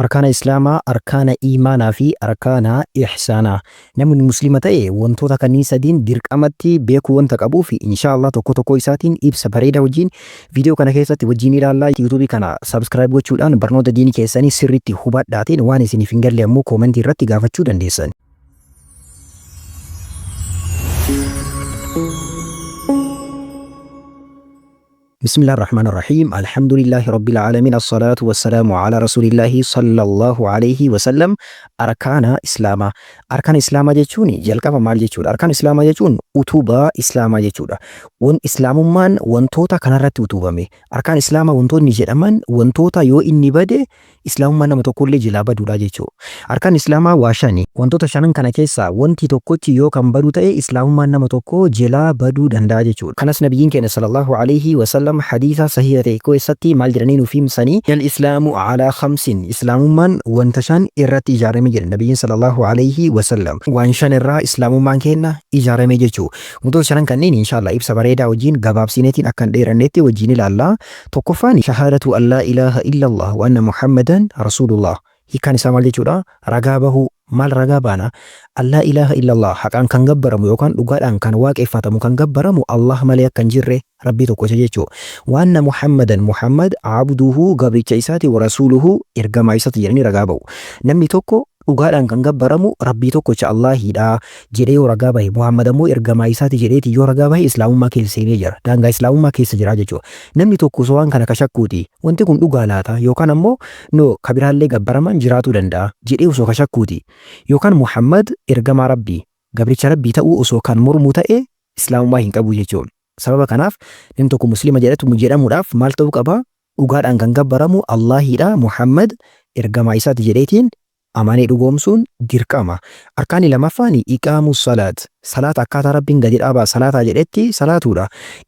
Arkaana Islaamaa, arkaana iimaanaa fi arkaana ihsaanaa. Namni muslima ta'e wantoota kanneen sadiin dirqamatti beekuu wanta qabuu fi inshaallah tokko tokko isaatiin ibsa bareeda wajjin viidiyoo kana keessatti wajjin ilaallaa. Yuutuubii kana sabskiraayib gochuudhaan barnoota diinii keessanii sirriitti hubadhaatiin waan isiniif hin galle ammoo koomentii irratti gaafachuu dandeessan. بسم الله الرحمن الرحيم الحمد لله رب العالمين الصلاة والسلام على رسول الله صلى الله عليه وسلم أركان إسلاما جتوني جلقا مال جتون أركان إسلاما جتون أتوبة إسلاما جتودا ون إسلام من ونتوتا كنرت أتوبة مي أركان إسلاما ونتون نجد أمان ونتوتا يو إني بدي إسلام من متوكل جلابة دولا جتو أركان إسلاما واشاني ونتوتا شانن كان كيسا ونتي توكوتي يو كم بدو تأي إسلام من متوكو جلابة دو دندا جتو كناس نبيين كان صلى الله عليه وسلم حديثا صحيحة كويستي مال جرانين وفيم سني الإسلام على 5 إسلام من وانتشان إرات إجارة مجر النبي صلى الله عليه وسلم وانشان الرا إسلام من كينا إجارة مجرشو مدول شران كنين إن شاء الله إبسا بريدا وجين قباب سينتين أكن ديرانيتي وجين لله توقفاني شهادة أن لا إله إلا الله وأن محمدا رسول الله hikan isa maal jechuudha ragaa bahu maal ragaa baana alla ilaha illallah haqaan kan gabbaramu yookaan dhugaadhaan kan waaqeffatamu kan gabbaramu Allah malee kan jirre rabbii tokko jechuu waanna muhammadan muhammad abduhu gabricha isaati wa rasuluhu ergamaa isaati jedhanii ragaa bahu namni tokko dhugaadhaan kan gabbaramu rabbii tokkocha Allaahidha jedhee yoo ragaa bahe muhammad ammoo ergamaa isaati jedheeti yoo ragaa bahe islaamummaa keessa seenee jira daangaa islaamummaa keessa jira jechuudha namni tokko waan kana kashakkuuti wanti kun dhugaa laata yookaan ammoo no kabiraallee gabbaraman jiraatu danda'a jedhee osoo kashakkuuti yookaan muhammad ergamaa rabbii gabricha rabbii ta'uu osoo kan mormu ta'e islaamummaa hin qabu jechuudha sababa kanaaf namni tokko muslima jedhamuudhaaf maal ta'uu qaba dhugaadhaan kan gabbaramu Allaahidha muhammad ergamaa isaati jedheetiin amanee dhugoomsuun dirqama arkaani lamaffaani iqaamu salaat akkaataa rabbiin gadi dhaabaa salaataa jedhetti salaatuudha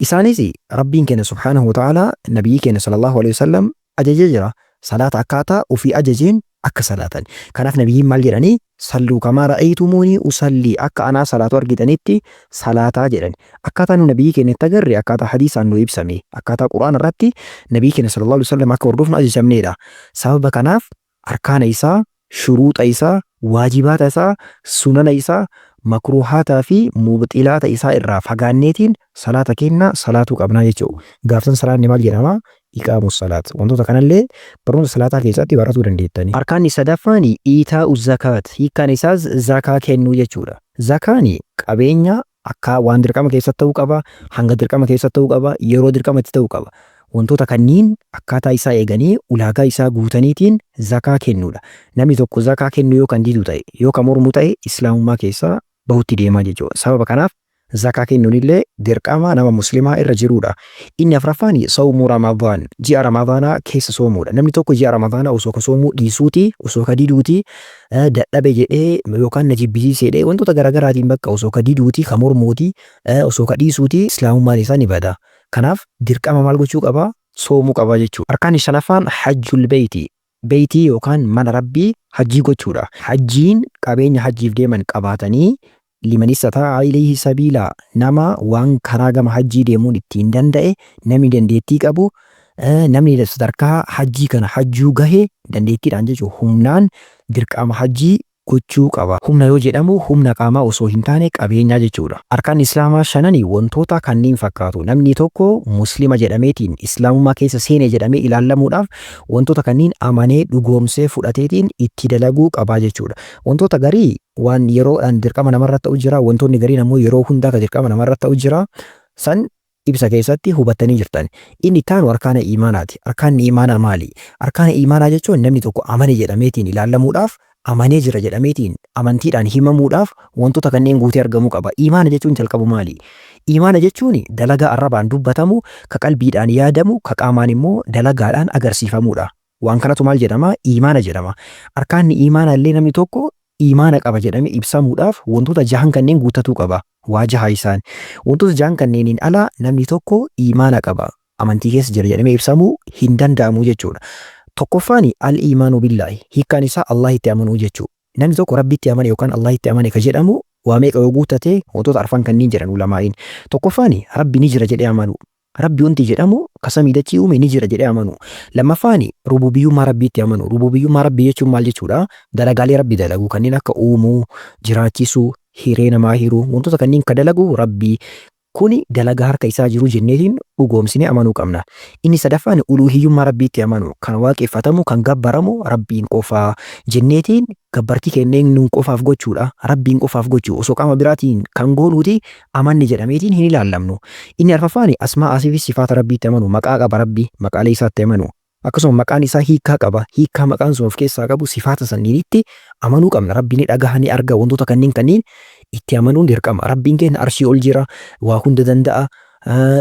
isaanis rabbiin keenya subhaanahu wa ta'ala nabiyyi keenya sallallahu alaihi wasallam ajajee jira salaata akkaataa ofii ajajeen akka salaatan kanaaf nabiyyiin maal jedhanii salluu kamaa ra'aytumuuni usallii akka anaa salaatu argitanitti salaataa jedhan akkaataa nu nabiyyi keenya itti agarre akkaataa hadiisaan nu ibsame akkaataa quraana irratti nabiyyi keenya sallallahu alaihi wasallam akka hordofnu ajajamneedha sababa kanaaf arkaana isaa shuruuxa isaa waajibaata isaa sunana isaa makruuhaataa fi mubxilaata isaa irraa fagaanneetiin salaata kenna salaatuu qabnaa jechuudha gaafsan salaanni maal jedhama iqaamu salaat wantoota kanallee barnoota salaataa keessatti baratuu dandeettani arkaanni sadaffaani iitaa'u zakaat hiikkaan isaas zakaa kennuu jechuudha zakaani qabeenya akka waan dirqama keessatti ta'uu qaba hanga dirqama keessatti ta'uu qaba yeroo dirqamatti ta'uu qaba wantoota kanniin akkaataa isaa eeganii ulaagaa isaa guutaniitiin zakaa kennuudha namni tokko zakaa kennu yoo kan didu ta'e yoo kan mormu ta'e islaamummaa keessaa bahutti deemaa jechuudha sababa kanaaf zakaa kennuun illee dirqama nama muslimaa irra jiruudha inni afraffaani sawmuu ramadaan ji'a ramadaanaa keessa soomuudha namni tokko ji'a ramadaanaa osoo ka soomuu dhiisuuti osoo ka diduuti dadhabe jedhee yookaan na jibbisiisee jedhee wantoota garaagaraatiin bakka osoo ka diduuti ka mormuuti osoo ka dhiisuuti islaamummaan isaa ni bada kanaaf dirqama maal gochuu qaba soomuu qaba jechuudha arkaanni shanaffaan hajjul beeyti yookaan mana rabbii hajjii gochuudha hajjiin qabeenya hajjiif deeman qabaatanii liman istataa ilayhi sabiila nama waan karaa gama hajjii deemuun ittiin danda'e namni dandeettii qabu namni sadarkaa hajjii kana hajjuu gahee dandeettiidhaan jechuudha humnaan dirqama hajjii gochuu qaba humna yoo jedhamu humna qaamaa osoo hin taane qabeenyaa jechuudha arkaan islaamaa shananii wantoota kanneen fakkaatu namni tokko muslima jedhameetiin islaamummaa keessa seenee jedhamee ilaallamuudhaaf wantoota kanneen amanee dhugoomsee fudhateetiin itti dalaguu qabaa jechuudha wantoota garii waan yeroodhaan dirqama namarra ta'u jira wantoonni gariin ammoo yeroo hundaa ka dirqama namarra ta'u jira san ibsa keessatti hubattanii jirtan inni kaanu arkaana iimaanaati arkaanni iimaanaa maali arkaana iimaanaa jechuun namni tokko amane jedhameetiin ilaallamuudhaaf amanee jira jedhameetiin amantiidhaan himamuudhaaf wantoota kanneen guutee argamuu qaba iimaana jechuun jalqabu maali iimaana jechuun dalagaa arrabaan dubbatamu ka qalbiidhaan yaadamu ka qaamaan immoo dalagaadhaan agarsiifamuudha waan kanatu maal jedhama iimaana jedhama arkaanni iimaana illee namni tokko iimaana qaba jedhame ibsamuudhaaf wantoota jahan kanneen guutatuu qaba waa jaha isaan wantoota jahan kanneeniin ala namni tokko iimaana qaba amantii keessa jira jedhamee ibsamuu hin danda'amu jechuudha tokkoffaani al-iimaanu billaahi hiikkaan isaa Allahitti amanuu jechuudha namni tokko rabbitti amane yookaan Allahitti amane ka jedhamu waa meeqa yoo guutate wantoota arfan kanneen jedhan ulamaa'iin tokkoffaani rabbi ni jira jedhee amanu Rabbi wanti jedhamu kasamii dachii uume ni jira jedhee amanu. Lammaffaan rububiyyummaa rabbiitti amanu. Rububiyyummaa rabbii jechuun maal jechuudha? Dalagaalee rabbi dalagu kanneen akka uumuu, jiraachisuu, hiree namaa hiruu wantoota kanneen ka dalagu rabbii. Kuni dalagaa harka isaa jiru jenneetiin dhugoomsine amanuu qabna. Inni sadaffaan uluhiyyummaa rabbiitti amanu kan waaqeffatamu kan gabbaramu rabbiin qofaa jenneetiin gabbartii kenneen nuun qofaaf gochuudha. Rabbiin qofaaf gochuu osoo qaama biraatiin kan goonuuti amanni jedhameetiin hin ilaallamnu. Inni arfaffaan asmaa fi sifaata rabbiitti amanu maqaa qaba rabbii maqaalee isaatti amanu. Akkasuma maqaan isaa hiikkaa qaba. Hiikkaa maqaan sun of keessaa qabu sifaata sanniinitti amanuu qabna. Rabbiin ni dhagaha ni arga wantoota kanneen itti amanuun dirqama. Rabbiin keenya arshii ol jira, waa hunda danda'a.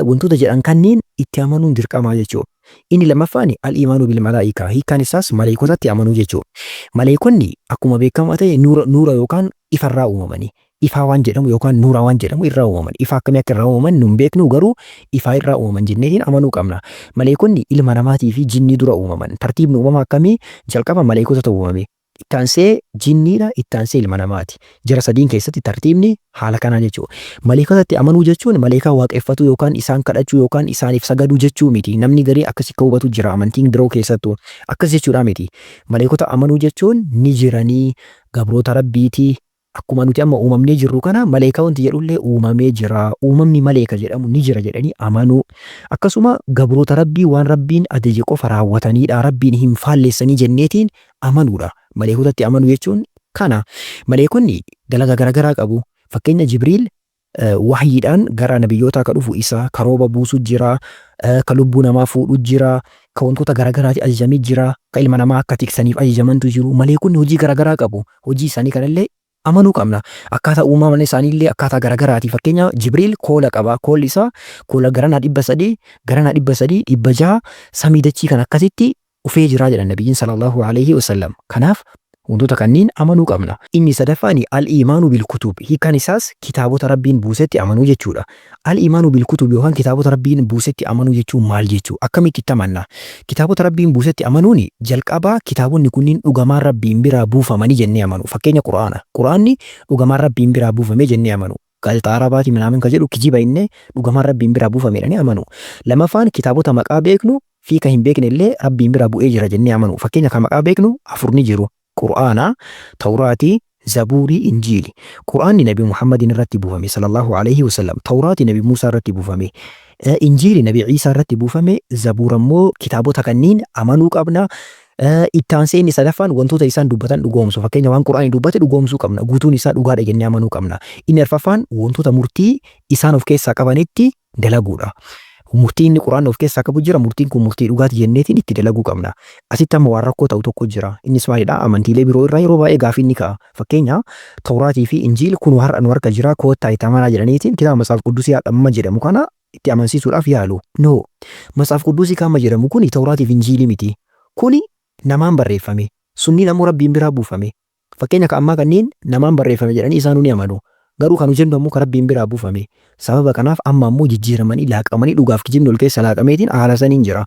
Wantoota jedhan kanneen itti amanuun dirqama jechuudha. Inni lammaffaan al-imaanu bil malaa'ikaa. Hiikkaan isaas maleekotatti amanuu jechuudha. Maleekonni akkuma beekamaa ta'e nuura yookaan ifarraa uumamanii. Ifaa waan jedhamu yookaan nuura waan jedhamu irraa uumaman. Ifaa akkamii akka irraa uumaman nun beeknu garuu ifaa irraa uumaman jenneetiin amanuu qabna. Maleekonni ilma namaatii fi jinnii dura uumaman. Tartiibni uumama akkamii jalqaba maleekotatu uumame. Ittaansee jinniidha, ittaansee ilma namaati. Jara sadiin keessatti tartiibni haala kanaa jechuudha. Maleekotatti amanuu jechuun maleekaa waaqeffatu yookaan isaan kadhachuu yookaan isaaniif sagaduu jechuu miti. Namni garii akkasii akka hubatu jira amantiin biroo keessattuu akkas jechuudha miti. Maleekota amanuu jechuun ni jiranii gabroota rabbiitii. Akkuma nuti amma uumamnee jirru kana maleekaa wanti jedhullee uumamee jira. Uumamni maleeka jedhamu ni jira jedhanii amanuu. Akkasuma gabroota rabbii waan rabbiin ajaje qofa raawwatanidha. Rabbiin hin faalleessanii jenneetiin amanuudha. Maleekotatti amanuu jechuun kana. Maleekonni dalagaa garaagaraa qabu. Fakkeenya Jibriil wahyiidhaan gara nabiyyootaa ka dhufu isa ka rooba buusu jira. Ka lubbuu namaa fuudhu jira. Ka wantoota garaagaraati ajajamee jira. Ka ilma namaa akka tiksaniif ajajamantu jiru. Maleekonni hojii garaagaraa qabu. Hojii isaanii kanallee amanuu qabna. Akkaataa uumaman isaaniillee akkaataa garaagaraati. Fakkeenya Jibriil koola qaba. Koolli isaa koola garanaa 300 garanaa 300 600 samii dachii kan akkasitti ufee jiraa jedhan nabiyyiin sallallahu alaihi wasallam. Kanaaf wantoota kanneen amanuu qabna. Inni sadaffaan al-imaanu bil kutub. Hiikaan isaas kitaabota rabbiin buusetti amanuu jechuudha. Al-imaanu bil kutub yookaan kitaabota rabbiin buusetti amanuu jechuun maal jechuu? Akkamitti itti amanna? Kitaabota rabbiin buusetti amanuun jalqabaa kitaabonni kunniin dhugamaan rabbiin biraa buufamanii jennee amanu. Fakkeenya Quraana. Quraanni dhugamaan rabbiin biraa buufamee jennee amanu. Gaazexaa Arabaati minaamin ka jedhu kijiba innee dhugamaan rabbiin biraa buufamedhanii amanu. Lamaffaan kitaabota maqaa beeknu fi ka hin beekne illee rabbiin biraa bu'ee jira jennee amanu. Fakkeenya ka maqaa beeknu 4 ni jiru. Qur'aana, Tawraatii, Zabuurii, Injiili. Qur'aanni Nabi Muhammadin irratti buufame sallallahu alaihi wasallam. Tawraatii Nabi Muusaa irratti buufame. Injiili Nabi Ciisaa irratti buufame. Zabuur ammoo kitaabota kanneen amanuu qabna. Ittaansee inni sadaffaan wantoota isaan dubbatan dhugoomsu. Fakkeenya waan Qur'aanii dubbate dhugoomsuu qabna. Guutuun isaa dhugaadha jennee amanuu qabna. Inni arfaffaan wantoota murtii isaan of keessaa qabanitti dalaguudha. Murtiin inni Qur'aan of keessaa qabu jira. Murtiin kun murtii dhugaati jenneetiin itti dalaguu qabna. Asitti amma waan rakkoo ta'u tokko jira. Innis maalidha? Amantiilee biroo irraa yeroo baay'ee gaafii ni ka'a. Fakkeenya Tawraatii fi Injiil kun har'a nu harka jira. Koottaa itti amanaa jedhaniitiin kitaaba Matsaaf Quddusii amma jedhamu kana itti amansiisuudhaaf yaalu. No. Matsaaf Quddusii kan amma jedhamu kuni Tawraatii fi Injiilii miti. Kuni namaan barreeffame. Sunniin ammoo rabbiin biraa buufame. Fakkeenya ka ammaa kanneen namaan barreeffame jedhanii isaanuu ni amanu. Garuu kan jennu ammoo kan rabbiin biraa buufame. Sababa kanaaf amma ammoo jijjiiramanii laaqamanii dhugaaf kijibni ol keessa laaqameetiin haala saniin jira.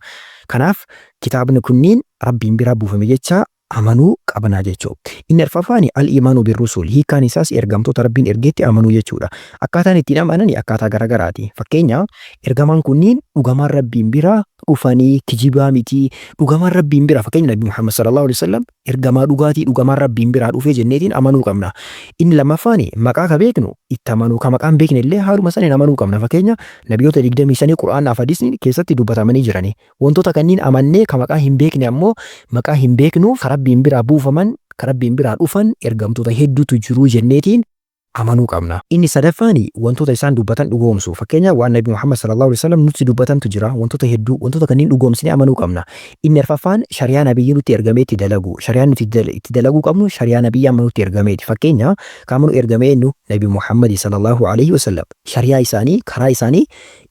Kanaaf kitaabni kunniin rabbiin biraa buufame jecha amanuu qabnaa jechuudha. Inni arfaffaan al-imaanu bir-rusul. Hiikaan isaas ergamtoota rabbiin ergeetti amanuu jechuudha. Akkaataan ittiin amanan akkaataa garaagaraati. Fakkeenya ergamaan kunniin dhugamaan rabbiin biraa dhufanii kijibaa miti. Dhugamaan rabbiin biraa fakkeenya Nabi Muhammad sallallahu alaihi wasallam ergamaa dhugaatii dhugamaan rabbiin biraa dhufee jenneetiin amanuu qabna. Inni lammaffaan maqaa ka beeknu itti amanuu ka maqaan beekne illee haaluma saniin amanuu qabna. Fakkeenya nabiyyoota 25 Qur'aanaaf hadiisni keessatti dubbatamanii jirani. Wantoota kanneen amannee ka maqaa hin beekne ammoo maqaa hin beeknu ka rabbiin biraa buufaman ka rabbiin biraa dhufan ergamtoota hedduutu jiru jenneetiin amanuu qabna. Inni sadaffaan wantoota isaan dubbatan dhugoomsu. Fakkeenya waan Nabi Muhammad sallallahu alaihi wasallam nutti dubbatantu jira. Wantoota hedduu wantoota kanneen dhugoomsine amanuu qabna. Inni arfaffaan shari'aa nabiyyi nutti ergamee itti dalagu. Shari'aan nuti itti dalaguu qabnu shari'aa nabiyyi amma nutti ergameeti. Fakkeenya kaamanu ergamee eenyu Nabi Muhammad sallallahu alaihi wasallam. Shari'aa isaanii karaa isaanii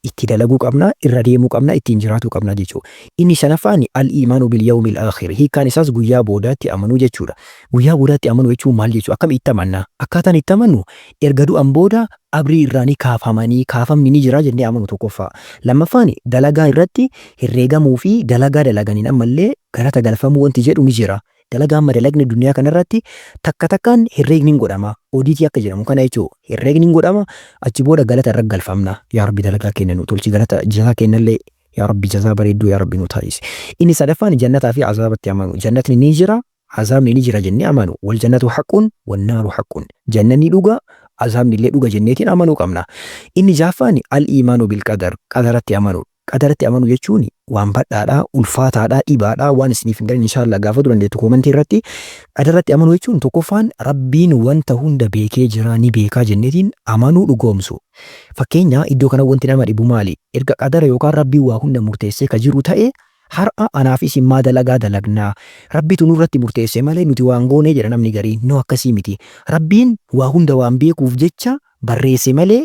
itti dalaguu qabna, irra deemuu qabna, ittiin jiraatuu qabna jechuudha. Inni shanaffaan al-imaanu bil yawmil aakhir. Hiikaan isaas guyyaa boodaatti amanuu jechuudha. Guyyaa boodaatti amanuu jechuun maal jechuudha? Akkam itti amanna? Akkaataan itti amannu erga du'an booda abrii irraanii kaafamanii kaafamni ni jira jennee amanu tokkoffaa. Lammaffaan dalagaa irratti herreegamuu fi dalagaa dalaganiin ammallee galata galfamuu wanti jedhu ni jira. dalagaa amma dalagne duniyaa kanarratti takka takkaan herreegni hin godhama. Odiitii akka jedhamu kana jechuun herreegni hin godhama achi booda galata irra galfamna. Yaa Rabbi dalagaa kenna nu tolchi galata jazaa kennallee yaa Rabbi jazaa bareedduu yaa Rabbi nu taasisi. Inni sadaffaan jannataa fi azaabatti amanu. Jannatni ni jira, azaabni ni jira jennee amanu. Wal jannatu haqqun, wan naaru haqqun. Jannanni dhuga, azaabni illee dhuga jenneetiin amanuu qabna. Inni jaaffaan al-iimaanu bil qadar, qadaratti amanu. Qadaratti amanu jechuun waan badhaadhaa, ulfaataadhaa, dhibaadhaa waan isiniif hin galle inshaallah gaafa durandeettu koomentii irratti. Qadaratti amanu jechuun tokkoffaan Rabbiin wanta hunda beekee jira ni beekaa jenneetiin amanuu dhugoomsu. Fakkeenya iddoo kana wanti nama dhibu maali? Erga qadara yookaan Rabbii waa hunda murteessee ka jiru ta'e har'a anaafis immaa dalagaa dalagnaa. Rabbitu nurratti murteessee malee nuti waan goonee jedha namni garii. No akkasii miti. Rabbiin waa hunda waan beekuuf jecha barreesse malee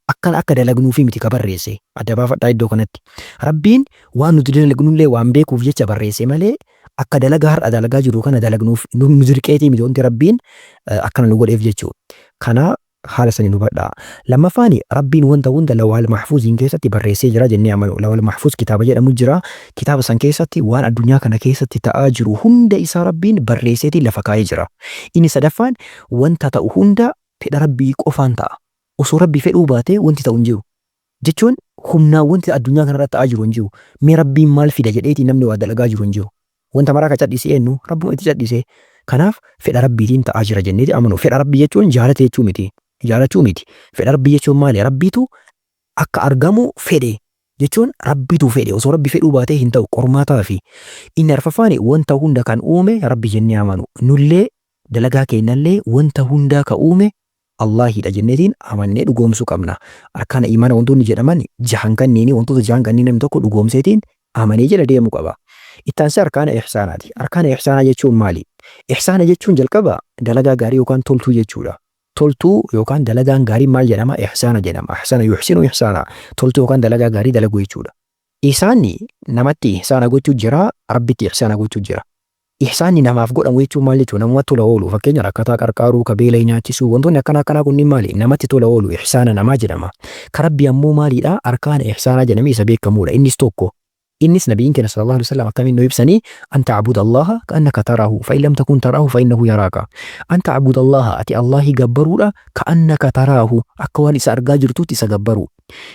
akka dalagnuufi miti ka barreesse. Adda baafadhaa iddoo kanatti. Rabbiin waan nuti dalagnullee waan beekuuf jecha barreesse malee akka dalagaa har'a dalagaa jiru kana dalagnuuf nu dirqeetii miti wanti Rabbiin akkana nu godheef jechuudha. Kana haala sanii nu badhaa. Lammaffaan Rabbiin wanta hunda lawal mahfuuziin keessatti barreessee jira jennee amanu. Lawal mahfuuz kitaaba jedhamu jira. Kitaaba san keessatti waan addunyaa kana keessatti ta'aa jiru hunda isaa Rabbiin barreesseetii lafa kaa'ee jira. Inni sadaffaan wanta ta'u hunda fedha Rabbii qofaan ta'a. Osoo Rabbii fedhuu baatee wanti ta'u hin jiru. Jechuun humnaa wanti addunyaa kanarratti ta'aa jiru hin jiru. Mee Rabbiin maal fida jedheetii namni waa dalagaa jiru hin jiru. Wanta maraa ka cadhisee eenyu Rabbiin itti cadhisee. Kanaaf fedha Rabbiitiin ta'aa jira jenneeti amanu. Fedha Rabbii jechuun jaalate jechuu miti. Jaalachuu miti. Fedha Rabbii jechuun maali? Rabbiitu akka argamu fedhe jechuun Rabbiitu fedhe. Osoo Rabbi fedhuu baatee hin ta'u qormaataa fi inni arfaffaan wanta hunda kan uume Rabbi jennee amanu. Nullee dalagaa kennallee wanta hundaa ka uume Allaahidha jenneetiin amannee dhugoomsuu qabna. Arkaana imaana wantoonni jedhaman jahan kanneeni wantoota jahan kanneen namni tokko dhugoomseetiin amanee jala deemuu qaba. Ittaansi arkaana ihsaanaati. Arkaana ihsaanaa jechuun maali? Ihsaana jechuun jalqaba dalagaa gaarii yookaan toltuu jechuudha. Toltuu yookaan dalagaan gaarii maal jedhama? Ihsaana jedhama. Ihsaana yuhsinu ihsaana. Toltuu yookaan dalagaa gaarii dalaguu jechuudha. Ihsaanni namatti ihsaana gochuu jira, Rabbitti ihsaana gochuu jira. Ihsaanni namaaf godhamu jechuun maal jechuudha? Namatti tola oolu. Fakkeenya rakkataa qarqaaruu, ka beela nyaachisuu, wantoonni akkanaa kunniin maali? Namatti tola oolu. Ihsaana namaa jedhama. Ka Rabbi ammoo maalidha? Arkaana ihsaanaa jedhamee isa beekamuudha. Innis tokko. Innis nabiin keenya sallallahu alaihi wasallam akkamiin nu ibsanii an ta'budu Allaha ka'annaka taraahu fa in lam takun taraahu fa innahu yaraaka. An ta'budu Allaha ati Allahi gabbaruudha ka'annaka taraahu akka waan isa argaa jirtuutti isa gabbaru.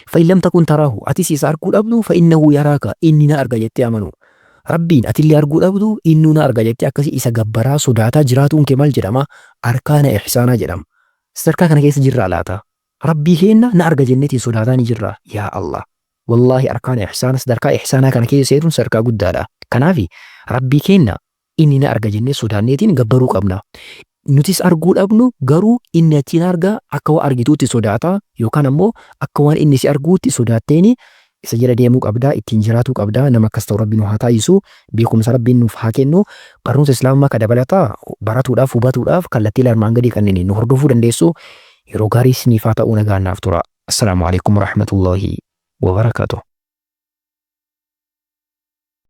Fa in lam takun taraahu atis isa arguu dhabdu fa innahu yaraaka inni na arga jettee amanu. Rabbiin atillee arguu dhabdu inni na arga jettee akkasii isa gabbaraa sodaataa jiraatuun kee maal jedhama? Arkaana ihsaanaa jedhama. Sadarkaa kana keessa jirra laata? Rabbii keenya na arga jenneetiin sodaataa ni jirra. Yaa Allah. Wallahi arkaan ihsaana sadarkaa ihsaanaa kana keessa seeruun sadarkaa guddaadha. Kanaaf Rabbii keenya inni na arga jennee sodaanneetiin gabbaruu qabna. Nutis arguu dhabnu garuu inni achiin argaa akka waan argituutti sodaata yookaan ammoo akka waan inni si arguutti sodaatteeni isa jala deemuu qabdaa, ittiin jiraatuu qabdaa. Nama akkas ta'u Rabbiin nu haa taasisu, beekumsa Rabbiin nuuf haa kennu, barumsa Islaamaa ka dabalataa baratuudhaaf hubatuudhaaf kallattii armaan gadii kanneen nu hordofuu dandeessu. Yeroo gaarii isiniif haa ta'uu nagaan naaf tura. Assalaamu alaikum warahmatullahi wabarakatuh.